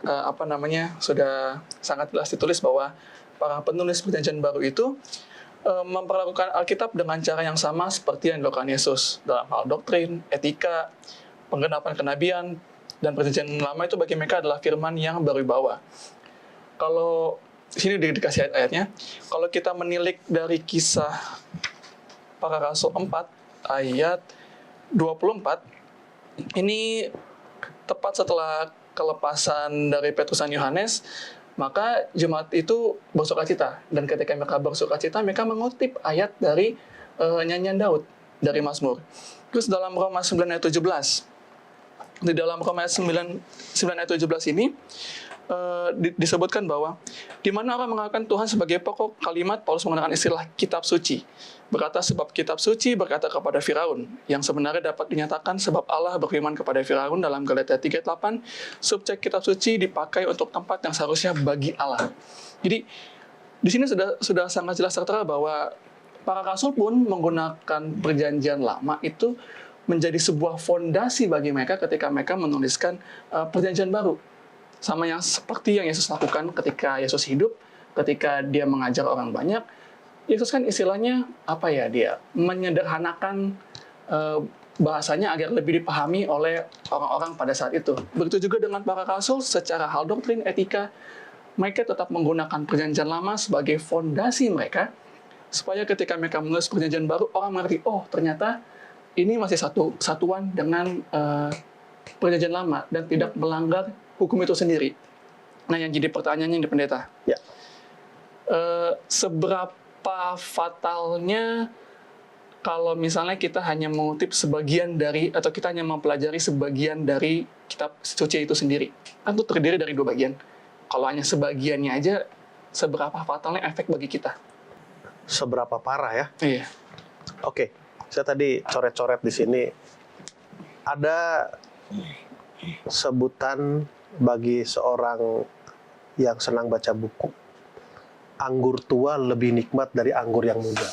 sudah sangat jelas ditulis bahwa para penulis Perjanjian Baru itu memperlakukan Alkitab dengan cara yang sama seperti yang dilakukan Yesus dalam hal doktrin, etika, penggenapan kenabian, dan Perjanjian Lama itu bagi mereka adalah firman yang berwibawa. Kalau di sini dikasih ayat-ayatnya, kalau kita menilik dari Kisah Para Rasul 4 ayat 24, ini tepat setelah kelepasan dari Petrus dan Yohanes, maka jemaat itu bersukacita. Dan ketika mereka bersukacita, mereka mengutip ayat dari nyanyian Daud, dari Mazmur. Terus dalam Roma 9 ayat 17, di dalam Roma 9 ayat 17 ini, disebutkan bahwa di mana orang mengatakan Tuhan sebagai pokok kalimat, Paulus menggunakan istilah kitab suci. Berkata sebab kitab suci berkata kepada Firaun, yang sebenarnya dapat dinyatakan sebab Allah berfirman kepada Firaun dalam Galatia 3:8, subjek kitab suci dipakai untuk tempat yang seharusnya bagi Allah. Jadi di sini sudah sangat jelas tertera bahwa para rasul pun menggunakan Perjanjian Lama itu menjadi sebuah fondasi bagi mereka ketika mereka menuliskan Perjanjian Baru. Sama yang seperti yang Yesus lakukan ketika Yesus hidup, ketika dia mengajar orang banyak. Yesus kan istilahnya dia menyederhanakan bahasanya agar lebih dipahami oleh orang-orang pada saat itu. Begitu juga dengan para rasul, secara hal doktrin, etika, mereka tetap menggunakan Perjanjian Lama sebagai fondasi mereka, supaya ketika mereka menulis Perjanjian Baru, orang mengerti, oh ternyata ini masih satu satuan dengan Perjanjian Lama dan tidak melanggar hukum itu sendiri. Nah, yang jadi pertanyaannya ini, pendeta, seberapa fatalnya kalau misalnya kita hanya mengutip sebagian dari, atau kita hanya mempelajari sebagian dari kitab suci itu sendiri? Kan itu terdiri dari 2 bagian. Kalau hanya sebagiannya aja, seberapa fatalnya efek bagi kita? seberapa parah ya. Iya. Oke, saya tadi coret-coret di sini. Ada sebutan bagi seorang yang senang baca buku. Anggur tua lebih nikmat dari anggur yang muda.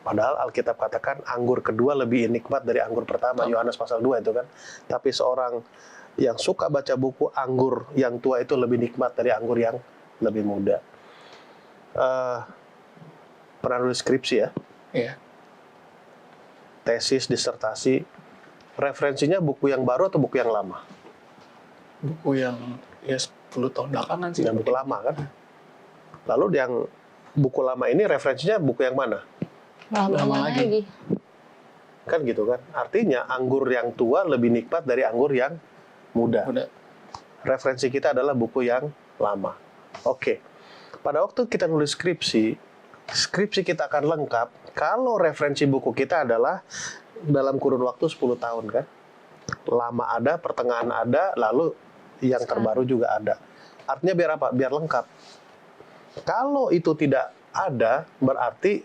Padahal Alkitab katakan anggur kedua lebih nikmat dari anggur pertama, Yohanes pasal 2 itu kan. Tapi seorang yang suka baca buku, anggur yang tua itu lebih nikmat dari anggur yang lebih muda. Pernah nulis skripsi ya? Iya. Tesis, disertasi. Referensinya buku yang baru atau buku yang lama? Buku yang ya 10 tahun belakangan sih. Yang buku lama kan? Lalu yang buku lama ini referensinya buku yang mana? Lama lagi. Kan gitu kan? Artinya anggur yang tua lebih nikmat dari anggur yang muda. Udah. Referensi kita adalah buku yang lama. Oke. Pada waktu kita nulis skripsi kita akan lengkap kalau referensi buku kita adalah dalam kurun waktu 10 tahun kan. Lama ada, pertengahan ada, lalu yang terbaru juga ada. Artinya biar apa? Biar lengkap. Kalau itu tidak ada, berarti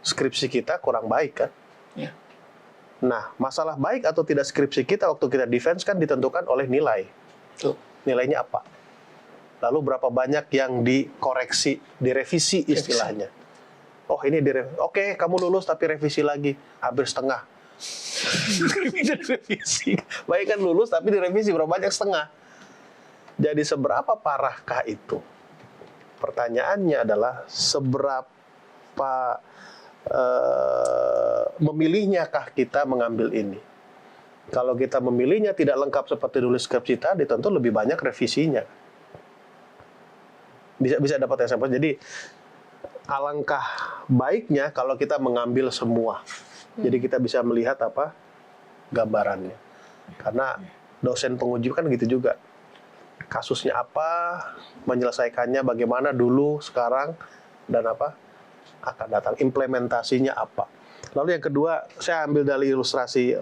skripsi kita kurang baik kan? Iya. Nah, masalah baik atau tidak skripsi kita waktu kita defense kan ditentukan oleh nilai. Tuh. Nilainya apa? Lalu berapa banyak yang dikoreksi, direvisi istilahnya. Oh ini oke, kamu lulus tapi revisi lagi, hampir setengah. Direvisi. Baik kan lulus tapi direvisi berapa banyak, setengah. Jadi seberapa parahkah itu? Pertanyaannya adalah seberapa memilihnyakah kita mengambil ini? Kalau kita memilihnya tidak lengkap seperti nulis skripsi tadi, tentu lebih banyak revisinya. Bisa dapat yang sama. Jadi alangkah baiknya kalau kita mengambil semua. Jadi kita bisa melihat apa gambarannya. Karena dosen penguji kan gitu juga. Kasusnya apa, menyelesaikannya bagaimana dulu, sekarang, dan apa akan datang, implementasinya apa. Lalu yang kedua, saya ambil dari ilustrasi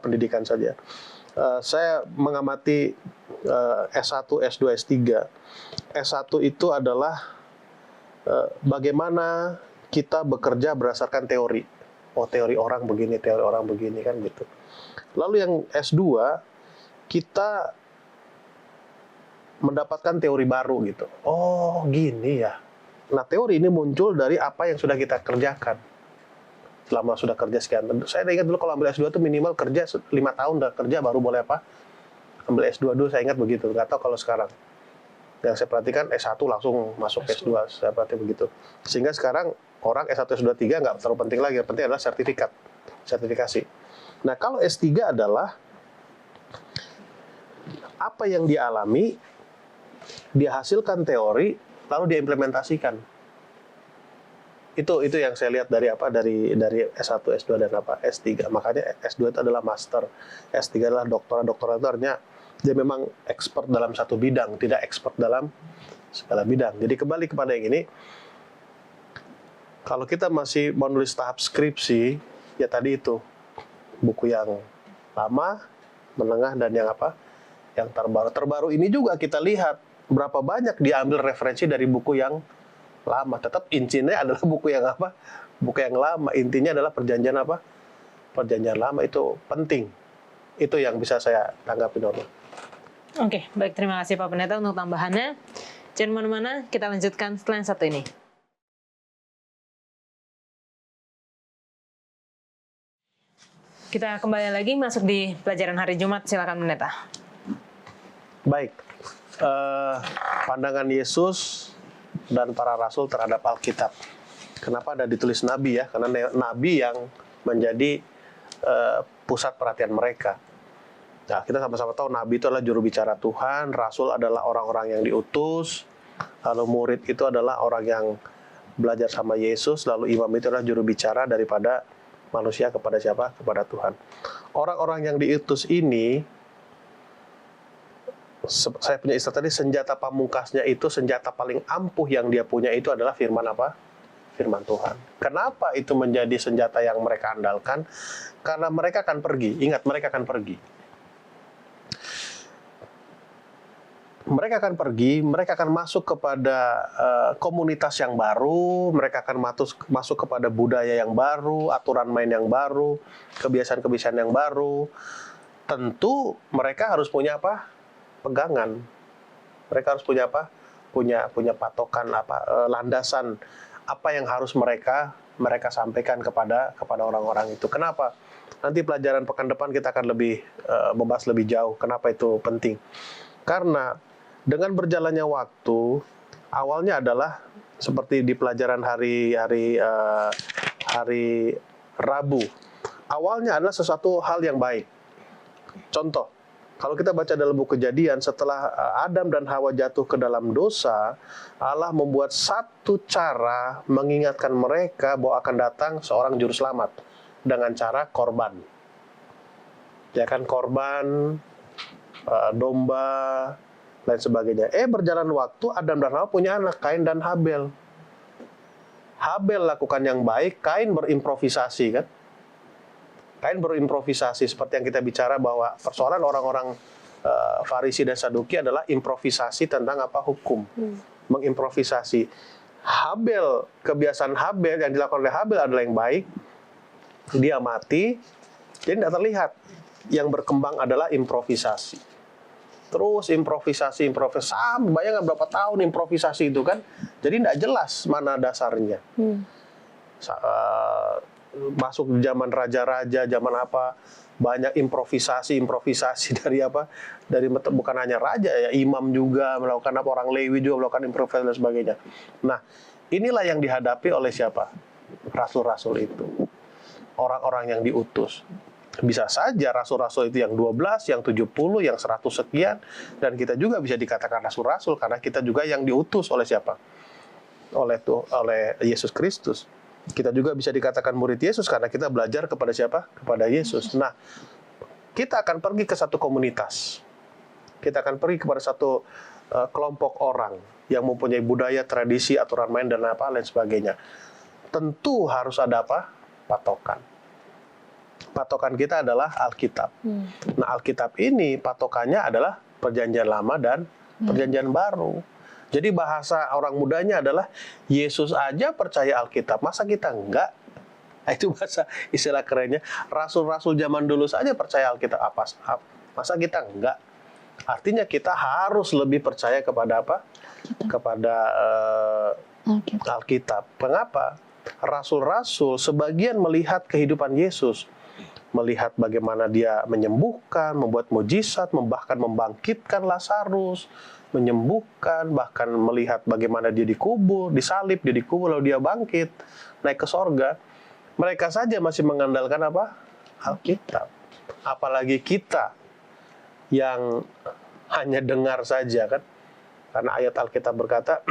pendidikan saja. Saya mengamati S1, S2, S3. S1 itu adalah bagaimana kita bekerja berdasarkan teori. Oh, teori orang begini kan gitu. Lalu yang S2, kita mendapatkan teori baru gitu. Oh, gini ya. Nah, teori ini muncul dari apa yang sudah kita kerjakan. Selama sudah kerja sekian. Saya ingat dulu kalau ambil S2 itu minimal kerja 5 tahun udah kerja baru boleh apa? Ambil S2 dulu, saya ingat begitu. Nggak tahu kalau sekarang. Yang saya perhatikan S1 langsung masuk S2, saya perhatikan begitu. Sehingga sekarang orang S1, S2, 3 nggak terlalu penting lagi. Yang penting adalah sertifikasi. Nah, kalau S3 adalah apa yang dia alami, dia hasilkan teori, lalu dia implementasikan. Itu yang saya lihat dari S1, S2 dan S3. Makanya S2 itu adalah master, S3 adalah doktorat. Doktorat itu artinya dia memang expert dalam satu bidang, tidak expert dalam segala bidang. Jadi kembali kepada yang ini, kalau kita masih mau nulis tahap skripsi, ya tadi itu buku yang lama, menengah, dan yang yang terbaru. Terbaru ini juga kita lihat berapa banyak diambil referensi dari buku yang lama. Tetap intinya adalah buku yang buku yang lama. Intinya adalah perjanjian perjanjian lama itu penting. Itu yang bisa saya tanggapi, Norma. Oke, baik, terima kasih Pak Pendeta untuk tambahannya. Jangan mana-mana, kita lanjutkan setelah yang satu ini. Kita kembali lagi masuk di pelajaran hari Jumat. Silakan Pendeta. Baik, pandangan Yesus dan para rasul terhadap Alkitab. Kenapa ada ditulis nabi ya? Karena nabi yang menjadi pusat perhatian mereka. Nah, kita sama-sama tahu nabi itu adalah juru bicara Tuhan, rasul adalah orang-orang yang diutus, lalu murid itu adalah orang yang belajar sama Yesus, lalu imam itu adalah juru bicara daripada manusia kepada siapa? Kepada Tuhan. Orang-orang yang diutus ini, saya punya istilah tadi, senjata pamungkasnya itu, senjata paling ampuh yang dia punya itu adalah firman Firman Tuhan. Kenapa itu menjadi senjata yang mereka andalkan? Karena mereka akan pergi. Ingat, mereka akan pergi. mereka akan pergi, mereka akan masuk kepada komunitas yang baru, mereka akan masuk kepada budaya yang baru, aturan main yang baru, kebiasaan-kebiasaan yang baru. Tentu mereka harus punya apa? Pegangan. Mereka harus punya apa? Punya patokan apa? Landasan apa yang harus mereka sampaikan kepada orang-orang itu. Kenapa? Nanti pelajaran pekan depan kita akan lebih membahas lebih jauh. Kenapa itu penting? Karena dengan berjalannya waktu, awalnya adalah seperti di pelajaran hari Rabu. Awalnya adalah sesuatu hal yang baik. Contoh, kalau kita baca dalam buku Kejadian, setelah Adam dan Hawa jatuh ke dalam dosa, Allah membuat satu cara mengingatkan mereka bahwa akan datang seorang juru selamat dengan cara korban. Ya kan, korban, domba, lain sebagainya. Berjalan waktu, Adam dan Hawa punya anak, Kain dan Habel. Habel lakukan yang baik, Kain berimprovisasi, kan? Kain berimprovisasi, seperti yang kita bicara bahwa persoalan orang-orang Farisi dan Saduki adalah improvisasi tentang apa? Hukum. Mengimprovisasi. Habel, kebiasaan Habel yang dilakukan oleh Habel adalah yang baik. Dia mati, jadi tidak terlihat. Yang berkembang adalah improvisasi. Terus improvisasi. Bayangkan berapa tahun improvisasi itu kan. Jadi tidak jelas mana dasarnya. Masuk zaman raja-raja, zaman apa, banyak improvisasi dari apa? Dari bukan hanya raja ya, imam juga melakukan apa, orang Lewi juga melakukan improvisasi dan sebagainya. Nah, inilah yang dihadapi oleh siapa? Rasul-rasul itu. Orang-orang yang diutus. Bisa saja rasul-rasul itu yang 12, yang 70, yang 100 sekian, dan kita juga bisa dikatakan rasul-rasul karena kita juga yang diutus oleh siapa? Oleh Yesus Kristus. Kita juga bisa dikatakan murid Yesus karena kita belajar kepada siapa? Kepada Yesus. Nah, kita akan pergi ke satu komunitas. Kita akan pergi kepada satu kelompok orang yang mempunyai budaya, tradisi, aturan main, dan apa lain sebagainya. Tentu harus ada apa? Patokan. Patokan kita adalah Alkitab. Nah, Alkitab ini patokannya adalah Perjanjian Lama dan Perjanjian Baru. Jadi bahasa orang mudanya adalah Yesus aja percaya Alkitab, masa kita enggak? Nah, itu bahasa istilah kerennya. Rasul-rasul zaman dulu saja percaya Alkitab, masa kita enggak? Artinya kita harus lebih percaya kepada apa? Kepada Alkitab. Mengapa? Rasul-rasul sebagian melihat kehidupan Yesus, melihat bagaimana dia menyembuhkan, membuat mujizat, bahkan membangkitkan Lazarus, menyembuhkan, bahkan melihat bagaimana dia dikubur, disalib, dia dikubur, lalu dia bangkit, naik ke sorga. Mereka saja masih mengandalkan apa? Alkitab. Apalagi kita yang hanya dengar saja, kan? Karena ayat Alkitab berkata,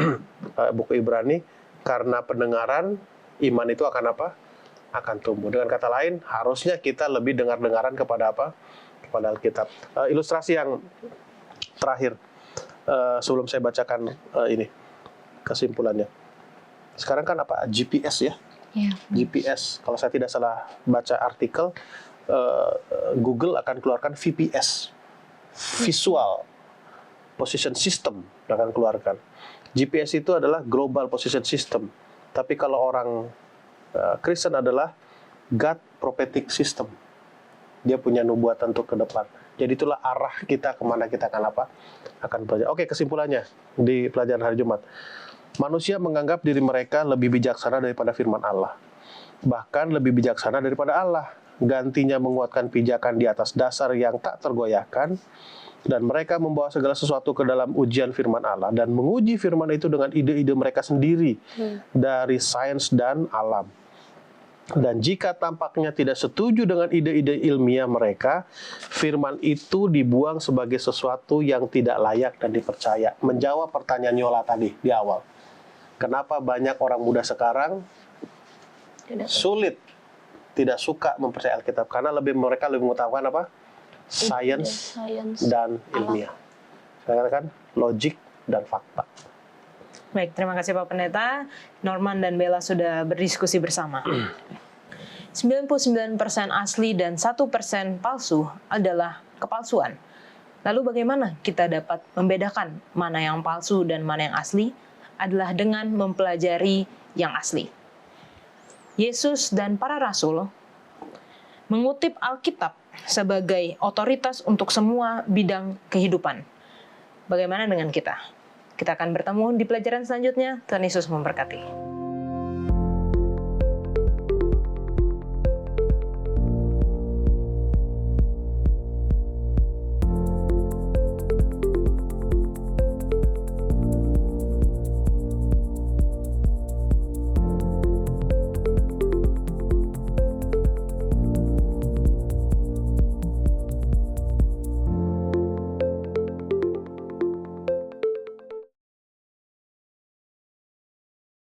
buku Ibrani, karena pendengaran, iman itu akan apa? Akan tumbuh. Dengan kata lain, harusnya kita lebih dengar-dengaran kepada apa? Kepada Alkitab. Ilustrasi yang terakhir, sebelum saya bacakan ini kesimpulannya. Sekarang kan apa? GPS ya? GPS. Kalau saya tidak salah baca artikel, Google akan keluarkan VPS, Visual Position System, akan keluarkan. GPS itu adalah Global Position System. Tapi kalau orang Kristen adalah God Prophetic System. Dia punya nubuatan untuk ke depan. Jadi itulah arah kita kemana kita akan apa? Akan belajar. Oke, kesimpulannya di pelajaran hari Jumat. Manusia menganggap diri mereka lebih bijaksana daripada firman Allah. Bahkan lebih bijaksana daripada Allah. Gantinya menguatkan pijakan di atas dasar yang tak tergoyahkan. Dan mereka membawa segala sesuatu ke dalam ujian firman Allah. Dan menguji firman itu dengan ide-ide mereka sendiri. Dari sains dan alam. Dan jika tampaknya tidak setuju dengan ide-ide ilmiah mereka, firman itu dibuang sebagai sesuatu yang tidak layak dan dipercaya. Menjawab pertanyaan Yola tadi di awal. Kenapa banyak orang muda sekarang sulit, tidak suka mempercayai Alkitab? Karena mereka lebih mengutamakan apa? Sains dan ilmiah. Saya katakan logik dan fakta. Baik, terima kasih Pak Pendeta. Norman dan Bella sudah berdiskusi bersama. 99% asli dan 1% palsu adalah kepalsuan. Lalu bagaimana kita dapat membedakan mana yang palsu dan mana yang asli? Adalah dengan mempelajari yang asli. Yesus dan para rasul mengutip Alkitab sebagai otoritas untuk semua bidang kehidupan. Bagaimana dengan kita? Kita akan bertemu di pelajaran selanjutnya. Tuhan Yesus memberkati.